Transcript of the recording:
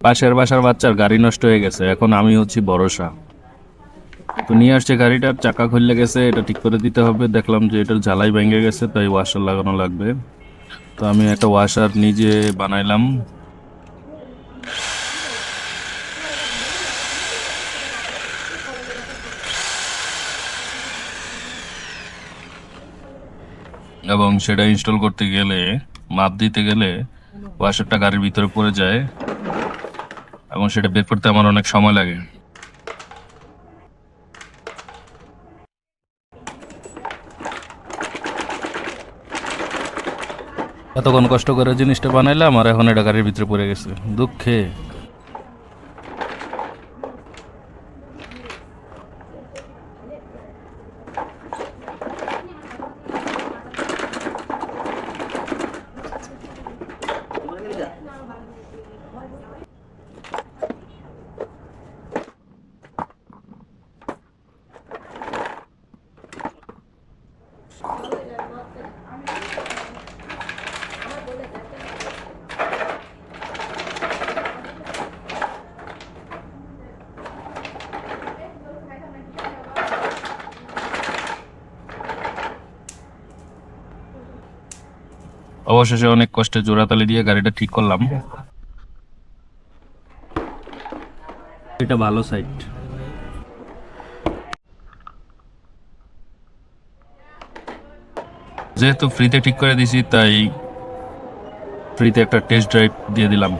পাশের বাসার বাচ্চার গাড়ি নষ্ট হয়ে গেছে, এখন আমি হচ্ছি ভরসা। তো নিয়ে আসছে গাড়িটার চাকা খুললে গেছে, এটা ঠিক করে দিতে হবে। দেখলাম যে এটার ঝালাই ভেঙে গেছে, তাই ওয়াশার লাগানো লাগবে। তো আমি একটা ওয়াশার নিজে বানাইলাম। এবং সেটা ইনস্টল করতে গেলে, মাপ দিতে গেলে ওয়াশারটা গাড়ির ভিতরে পড়ে যায় এবং সেটা বের করতে আমার অনেক সময় লাগে। এতক্ষণ কষ্ট করে জিনিসটা বানাইলাম আর এখন এটা গাড়ির ভিতরে পড়ে গেছে দুঃখে। অবশেষে অনেক কষ্টে জোড়াতালি দিয়ে গাড়িটা ঠিক করলাম। এটা ভালো সাইট। যেহেতু ফ্রিতে ঠিক করে দিছি, তাই ফ্রিতে একটা টেস্ট ড্রাইভ দিয়ে দিলাম।